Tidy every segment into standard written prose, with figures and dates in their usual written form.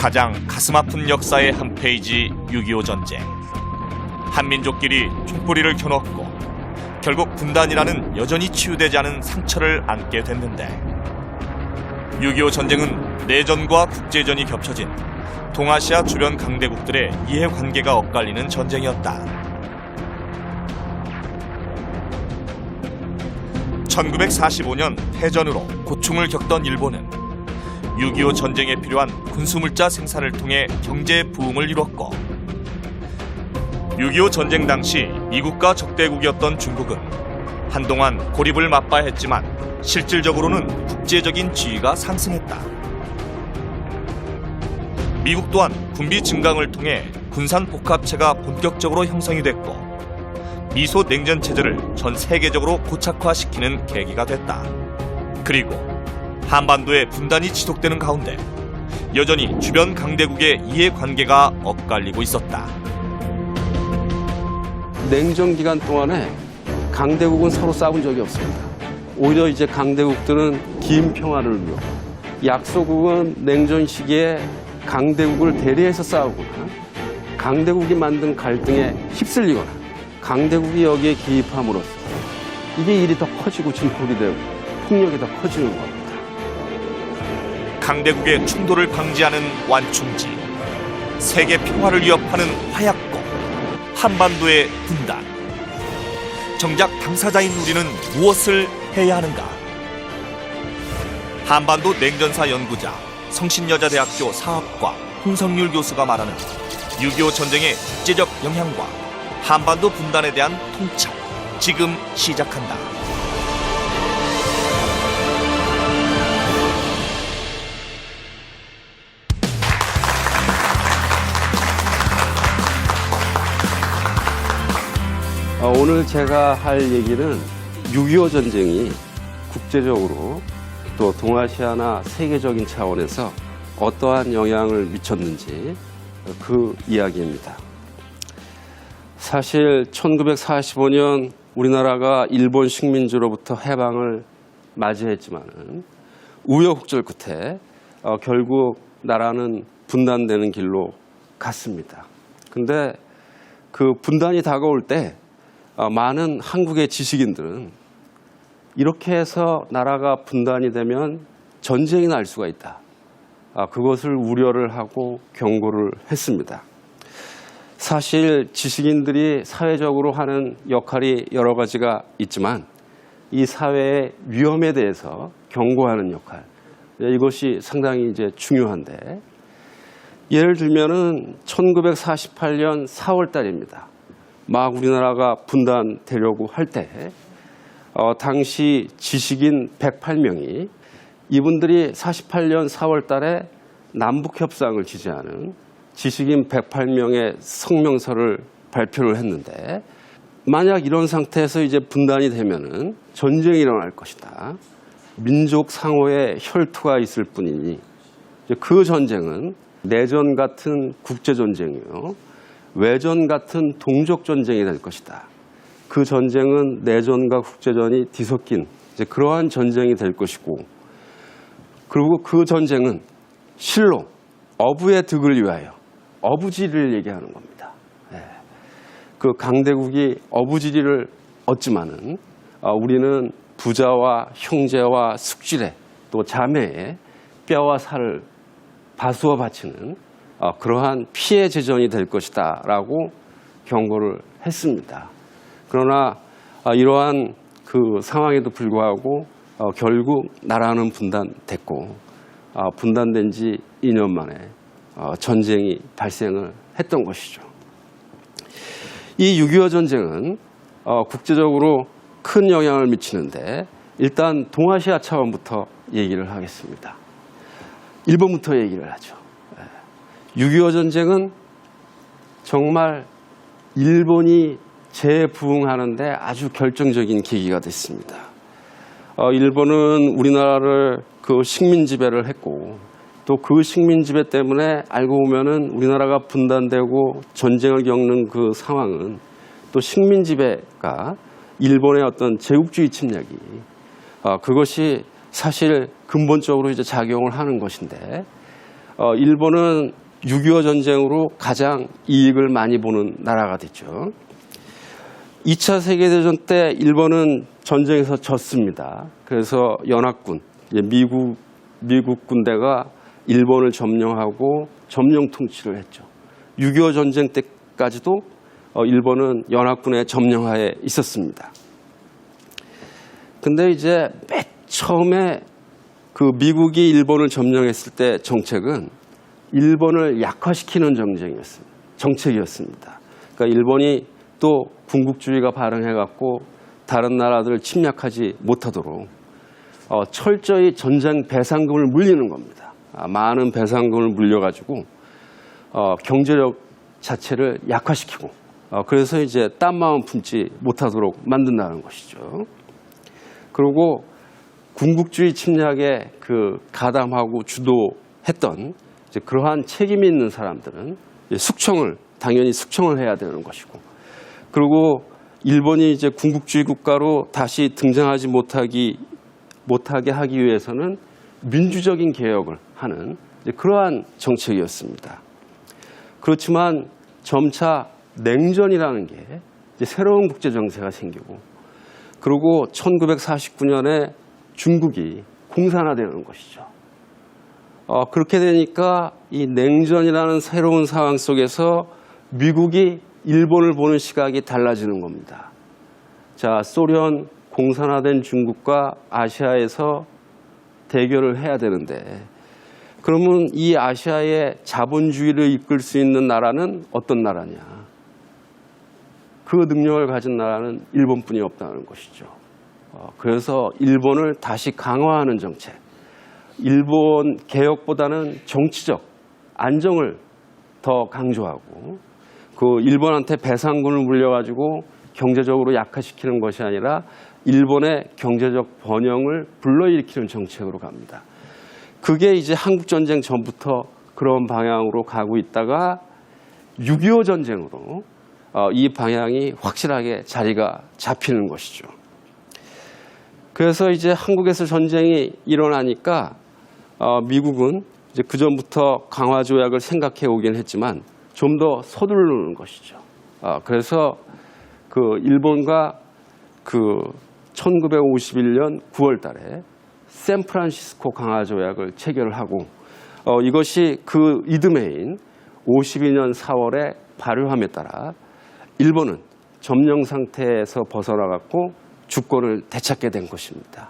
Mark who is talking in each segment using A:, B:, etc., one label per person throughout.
A: 가장 가슴 아픈 역사의 한 페이지 6.25 전쟁. 한민족끼리 총뿌리를 켜놓고 결국 분단이라는 여전히 치유되지 않은 상처를 안게 됐는데, 6.25 전쟁은 내전과 국제전이 겹쳐진 동아시아 주변 강대국들의 이해관계가 엇갈리는 전쟁이었다. 1945년 패전으로 고충을 겪던 일본은 6.25 전쟁에 필요한 군수물자 생산을 통해 경제 부흥을 이뤘고, 6.25 전쟁 당시 미국과 적대국이었던 중국은 한동안 고립을 맛봐야 했지만 실질적으로는 국제적인 지위가 상승했다. 미국 또한 군비 증강을 통해 군산 복합체가 본격적으로 형성이 됐고, 미소 냉전 체제를 전 세계적으로 고착화시키는 계기가 됐다. 그리고 한반도의 분단이 지속되는 가운데 여전히 주변 강대국의 이해관계가 엇갈리고 있었다.
B: 냉전 기간 동안에 강대국은 서로 싸운 적이 없습니다. 오히려 이제 강대국들은 긴 평화를 위하고, 약소국은 냉전 시기에 강대국을 대리해서 싸우거나 강대국이 만든 갈등에 휩쓸리거나 강대국이 여기에 개입함으로써 이게 일이 더 커지고 진폭이 되고 폭력이 더 커지는 겁니다.
A: 강대국의 충돌을 방지하는 완충지, 세계 평화를 위협하는 화약고, 한반도의 분단. 정작 당사자인 우리는 무엇을 해야 하는가? 한반도 냉전사 연구자 성신여자대학교 사학과 홍성률 교수가 말하는 6.25 전쟁의 국제적 영향과 한반도 분단에 대한 통찰, 지금 시작한다.
B: 오늘 제가 할 얘기는 6.25 전쟁이 국제적으로 또 동아시아나 세계적인 차원에서 어떠한 영향을 미쳤는지 그 이야기입니다. 사실 1945년 우리나라가 일본 식민지로부터 해방을 맞이했지만 우여곡절 끝에 결국 나라는 분단되는 길로 갔습니다. 근데 그 분단이 다가올 때 많은 한국의 지식인들은 이렇게 해서 나라가 분단이 되면 전쟁이 날 수가 있다. 그것을 우려를 하고 경고를 했습니다. 사실 지식인들이 사회적으로 하는 역할이 여러 가지가 있지만 이 사회의 위험에 대해서 경고하는 역할, 이것이 상당히 이제 중요한데, 예를 들면은 1948년 4월 달입니다. 막 우리나라가 분단되려고 할 때 당시 지식인 108명이 이분들이 48년 4월 달에 남북협상을 지지하는 지식인 108명의 성명서를 발표를 했는데, 만약 이런 상태에서 이제 분단이 되면은 전쟁이 일어날 것이다. 민족 상호의 혈투가 있을 뿐이니 그 전쟁은 내전 같은 국제전쟁이요, 외전 같은 동족전쟁이 될 것이다. 그 전쟁은 내전과 국제전이 뒤섞인 이제 그러한 전쟁이 될 것이고, 그리고 그 전쟁은 실로 어부의 득을 위하여 어부지리를 얘기하는 겁니다. 그 강대국이 어부지리를 얻지만은 우리는 부자와 형제와 숙질에 또 자매의 뼈와 살을 바수어 바치는 그러한 피해 제전이 될 것이다 라고 경고를 했습니다. 그러나 이러한 그 상황에도 불구하고 결국 나라는 분단됐고, 분단된 지 2년 만에 전쟁이 발생을 했던 것이죠. 이 6.25 전쟁은 국제적으로 큰 영향을 미치는데, 일단 동아시아 차원부터 얘기를 하겠습니다. 일본부터 얘기를 하죠. 6.25 전쟁은 정말 일본이 재부흥하는데 아주 결정적인 계기가 됐습니다. 일본은 우리나라를 그 식민 지배를 했고, 또 그 식민 지배 때문에 알고 보면은 우리나라가 분단되고 전쟁을 겪는 그 상황은 또 식민 지배가 일본의 어떤 제국주의 침략이 그것이 사실 근본적으로 이제 작용을 하는 것인데, 일본은 6.25 전쟁으로 가장 이익을 많이 보는 나라가 됐죠. 2차 세계대전 때 일본은 전쟁에서 졌습니다. 그래서 연합군, 미국 군대가 일본을 점령하고 점령 통치를 했죠. 6.25 전쟁 때까지도 일본은 연합군의 점령하에 있었습니다. 근데 이제 맨 처음에 그 미국이 일본을 점령했을 때 정책은 일본을 약화시키는 정책이었습니다. 그러니까 일본이 또 군국주의가 발흥해갖고 다른 나라들을 침략하지 못하도록 철저히 전쟁 배상금을 물리는 겁니다. 많은 배상금을 물려가지고 경제력 자체를 약화시키고 그래서 이제 딴 마음 품지 못하도록 만든다는 것이죠. 그리고 군국주의 침략에 가담하고 주도했던 이제 그러한 책임이 있는 사람들은 당연히 숙청을 해야 되는 것이고, 그리고 일본이 이제 군국주의 국가로 다시 등장하지 못하게 하기 위해서는 민주적인 개혁을 하는 그러한 정책이었습니다. 그렇지만 점차 냉전이라는 게 이제 새로운 국제 정세가 생기고, 그리고 1949년에 중국이 공산화되는 것이죠. 그렇게 되니까 이 냉전이라는 새로운 상황 속에서 미국이 일본을 보는 시각이 달라지는 겁니다. 자, 소련 공산화된 중국과 아시아에서 대결을 해야 되는데, 그러면 이 아시아의 자본주의를 이끌 수 있는 나라는 어떤 나라냐? 그 능력을 가진 나라는 일본뿐이 없다는 것이죠. 그래서 일본을 다시 강화하는 정책, 일본 개혁보다는 정치적 안정을 더 강조하고, 그 일본한테 배상금을 물려가지고 경제적으로 약화시키는 것이 아니라 일본의 경제적 번영을 불러일으키는 정책으로 갑니다. 그게 이제 한국전쟁 전부터 그런 방향으로 가고 있다가 6.25 전쟁으로 이 방향이 확실하게 자리가 잡히는 것이죠. 그래서 이제 한국에서 전쟁이 일어나니까 미국은 이제 그전부터 강화 조약을 생각해 오긴 했지만 좀 더 서두르는 것이죠. 그래서 일본과 1951년 9월 달에 샌프란시스코 강화 조약을 체결을 하고, 이것이 그 이듬해인 52년 4월에 발효함에 따라 일본은 점령 상태에서 벗어나갖고 주권을 되찾게 된 것입니다.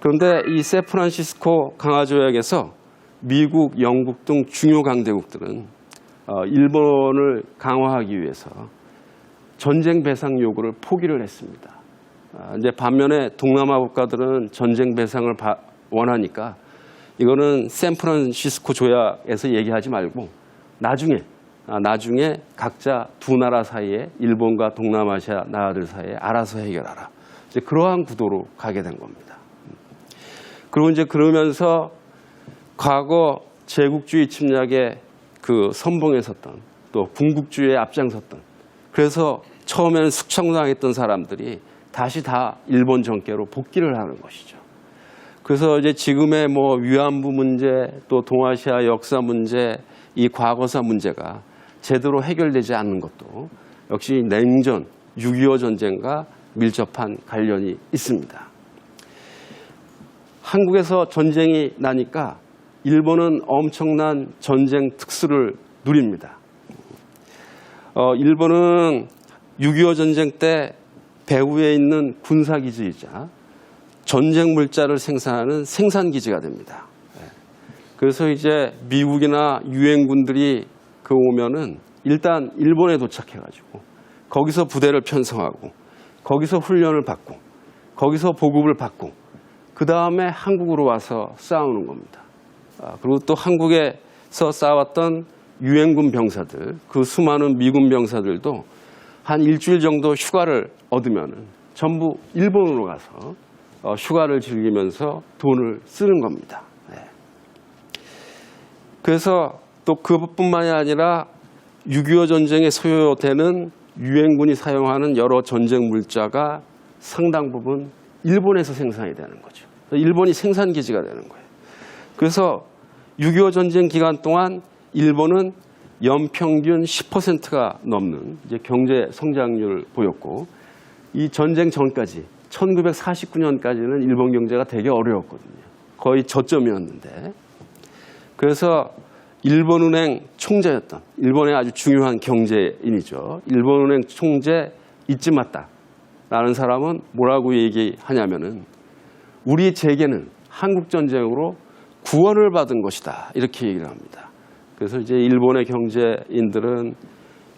B: 그런데 이 샌프란시스코 강화 조약에서 미국, 영국 등 중요 강대국들은 일본을 강화하기 위해서 전쟁 배상 요구를 포기를 했습니다. 이제 반면에 동남아 국가들은 전쟁 배상을 원하니까 이거는 샌프란시스코 조약에서 얘기하지 말고 나중에 각자 두 나라 사이에, 일본과 동남아시아 나라들 사이에 알아서 해결하라. 이제 그러한 구도로 가게 된 겁니다. 그리고 이제 그러면서 과거 제국주의 침략에 선봉에 섰던, 또 군국주의에 앞장섰던, 그래서 처음에는 숙청당했던 사람들이 다시 다 일본 정계로 복귀를 하는 것이죠. 그래서 이제 지금의 위안부 문제, 또 동아시아 역사 문제, 이 과거사 문제가 제대로 해결되지 않는 것도 역시 냉전, 6.25 전쟁과 밀접한 관련이 있습니다. 한국에서 전쟁이 나니까 일본은 엄청난 전쟁 특수를 누립니다. 일본은 6.25 전쟁 때 배후에 있는 군사기지이자 전쟁 물자를 생산하는 생산기지가 됩니다. 그래서 이제 미국이나 유엔군들이 오면은 일단 일본에 도착해가지고 거기서 부대를 편성하고 거기서 훈련을 받고 거기서 보급을 받고 그 다음에 한국으로 와서 싸우는 겁니다. 그리고 또 한국에서 싸웠던 유엔군 병사들, 그 수많은 미군 병사들도 한 일주일 정도 휴가를 얻으면은 전부 일본으로 가서 휴가를 즐기면서 돈을 쓰는 겁니다. 그래서 또 그것뿐만이 아니라 6.25 전쟁에 소요되는 유엔군이 사용하는 여러 전쟁 물자가 상당 부분 일본에서 생산이 되는 거죠. 일본이 생산기지가 되는 거예요. 그래서 6.25 전쟁 기간 동안 일본은 연평균 10%가 넘는 이제 경제 성장률을 보였고, 이 전쟁 전까지 1949년까지는 일본 경제가 되게 어려웠거든요. 거의 저점이었는데, 그래서 일본은행 총재였던, 일본의 아주 중요한 경제인이죠. 일본은행 총재 이츠마타라는 사람은 뭐라고 얘기하냐면은, 우리 재계는 한국전쟁으로 구원을 받은 것이다, 이렇게 얘기를 합니다. 그래서 이제 일본의 경제인들은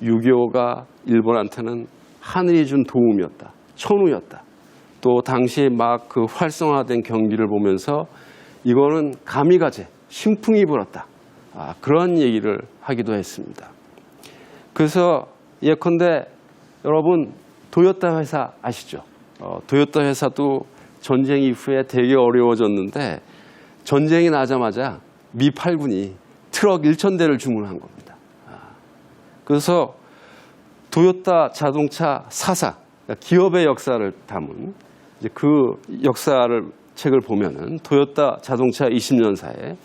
B: 6.25가 일본한테는 하늘이 준 도움이었다, 천우였다. 또 당시 막 그 활성화된 경기를 보면서 이거는 가미가제, 신풍이 불었다, 그런 얘기를 하기도 했습니다. 그래서 예컨대 여러분 도요타 회사 아시죠? 도요타 회사도 전쟁 이후에 되게 어려워졌는데, 전쟁이 나자마자 미 8군이 트럭 1,000대를 주문한 겁니다. 그래서 도요타 자동차 사사, 기업의 역사를 담은 이제 그 역사를 책을 보면은 도요타 자동차 20년사에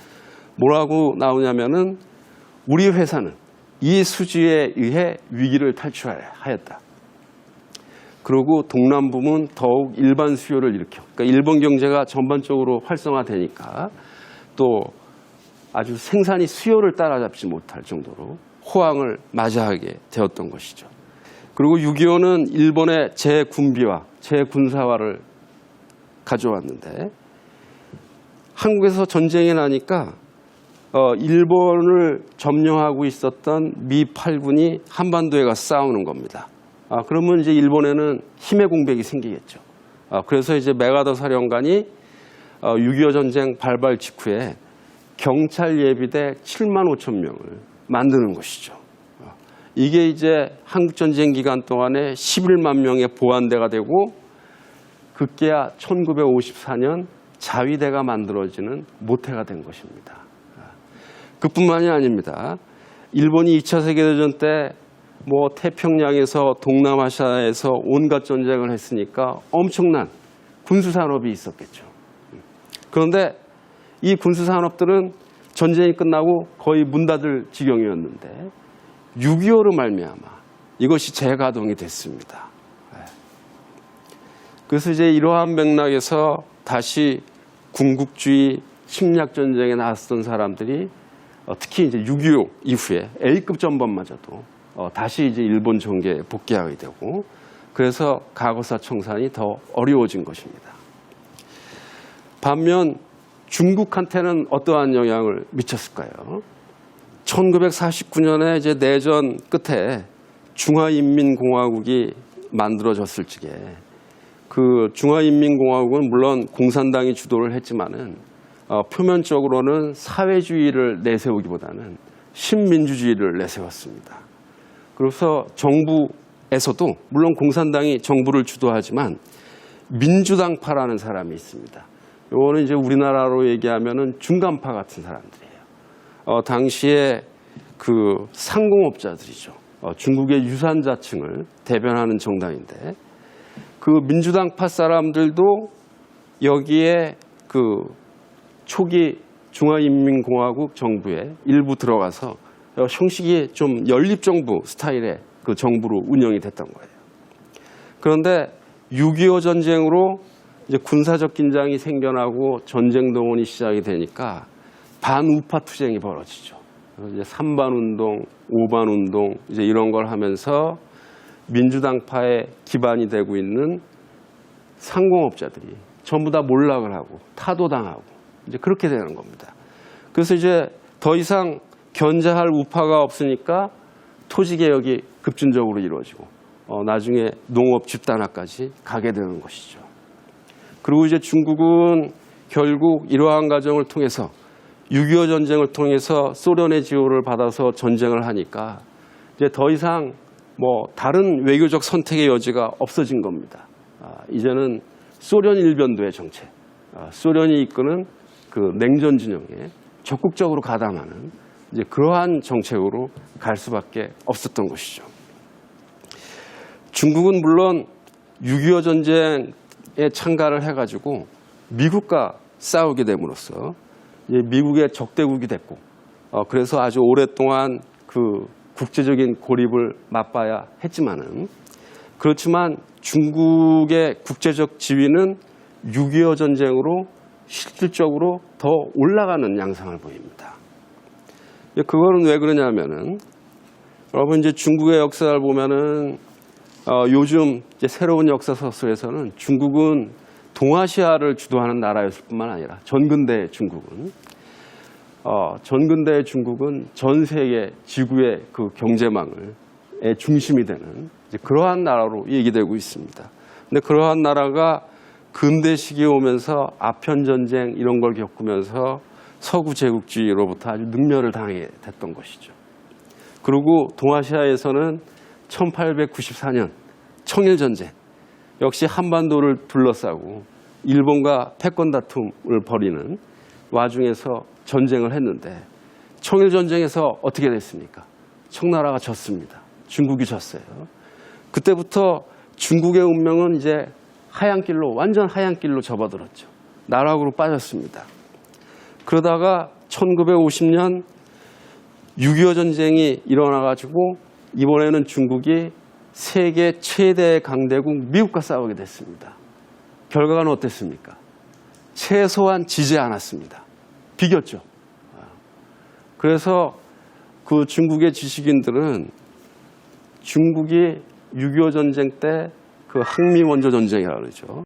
B: 뭐라고 나오냐면은, 우리 회사는 이 수지에 의해 위기를 탈출하였다. 그리고 동남부는 더욱 일반 수요를 일으켜, 그러니까 일본 경제가 전반적으로 활성화되니까 또 아주 생산이 수요를 따라잡지 못할 정도로 호황을 맞이하게 되었던 것이죠. 그리고 6.25는 일본의 재군비화, 재군사화를 가져왔는데, 한국에서 전쟁이 나니까 일본을 점령하고 있었던 미 8군이 한반도에 가서 싸우는 겁니다. 그러면 이제 일본에는 힘의 공백이 생기겠죠. 그래서 이제 메가더 사령관이 6.25 전쟁 발발 직후에 경찰 예비대 7만 5천 명을 만드는 것이죠. 이게 이제 한국전쟁 기간 동안에 11만 명의 보안대가 되고, 급기야 1954년 자위대가 만들어지는 모태가 된 것입니다. 그뿐만이 아닙니다. 일본이 2차 세계대전 때 뭐 태평양에서 동남아시아에서 온갖 전쟁을 했으니까 엄청난 군수산업이 있었겠죠. 그런데 이 군수산업들은 전쟁이 끝나고 거의 문 닫을 지경이었는데 6.25로 말미암아 이것이 재가동이 됐습니다. 그래서 이제 이러한 맥락에서 다시 군국주의 침략전쟁에 나섰던 사람들이 특히 이제 6.25 이후에 A급 전범마저도 다시 이제 일본 정계에 복귀하게 되고, 그래서 과거사 청산이 더 어려워진 것입니다. 반면 중국한테는 어떠한 영향을 미쳤을까요? 1949년에 이제 내전 끝에 중화인민공화국이 만들어졌을 적에, 그 중화인민공화국은 물론 공산당이 주도를 했지만은 표면적으로는 사회주의를 내세우기보다는 신민주주의를 내세웠습니다. 그래서 정부에서도 물론 공산당이 정부를 주도하지만 민주당파라는 사람이 있습니다. 이거는 이제 우리나라로 얘기하면은 중간파 같은 사람들이에요. 당시에 그 상공업자들이죠. 중국의 유산자층을 대변하는 정당인데, 그 민주당파 사람들도 여기에 그 초기 중화인민공화국 정부에 일부 들어가서 형식이 좀 연립정부 스타일의 그 정부로 운영이 됐던 거예요. 그런데 6.25 전쟁으로 이제 군사적 긴장이 생겨나고 전쟁 동원이 시작이 되니까 반우파 투쟁이 벌어지죠. 이제 3반 운동, 5반 운동 이제 이런 걸 하면서 민주당파의 기반이 되고 있는 상공업자들이 전부 다 몰락을 하고 타도당하고 이제 그렇게 되는 겁니다. 그래서 이제 더 이상 견제할 우파가 없으니까 토지개혁이 급진적으로 이루어지고 나중에 농업 집단화까지 가게 되는 것이죠. 그리고 이제 중국은 결국 이러한 과정을 통해서 6.25 전쟁을 통해서 소련의 지원을 받아서 전쟁을 하니까 이제 더 이상 뭐 다른 외교적 선택의 여지가 없어진 겁니다. 이제는 소련 일변도의 정책, 소련이 이끄는 그 냉전 진영에 적극적으로 가담하는 이제 그러한 정책으로 갈 수밖에 없었던 것이죠. 중국은 물론 6.25 전쟁에 참가를 해가지고 미국과 싸우게 됨으로써 미국의 적대국이 됐고, 그래서 아주 오랫동안 그 국제적인 고립을 맛봐야 했지만은, 그렇지만 중국의 국제적 지위는 6.25 전쟁으로 실질적으로 더 올라가는 양상을 보입니다. 그거는 왜 그러냐면은, 여러분 이제 중국의 역사를 보면은 요즘 이제 새로운 역사 서술에서는 중국은 동아시아를 주도하는 나라였을 뿐만 아니라 전근대 중국은 전 세계 지구의 그 경제망의 중심이 되는 이제 그러한 나라로 얘기되고 있습니다. 근데 그러한 나라가 근대 시기에 오면서 아편 전쟁 이런 걸 겪으면서 서구 제국주의로부터 아주 능멸을 당하게 됐던 것이죠. 그리고 동아시아에서는 1894년 청일전쟁 역시 한반도를 둘러싸고 일본과 패권 다툼을 벌이는 와중에서 전쟁을 했는데, 청일전쟁에서 어떻게 됐습니까? 청나라가 졌습니다. 중국이 졌어요. 그때부터 중국의 운명은 이제 완전 하얀 길로 접어들었죠. 나락으로 빠졌습니다. 그러다가 1950년 6.25 전쟁이 일어나가지고 이번에는 중국이 세계 최대 강대국 미국과 싸우게 됐습니다. 결과는 어땠습니까? 최소한 지지 않았습니다. 비겼죠. 그래서 그 중국의 지식인들은 중국이 6.25 전쟁 때 그 항미 원조 전쟁이라고 그러죠.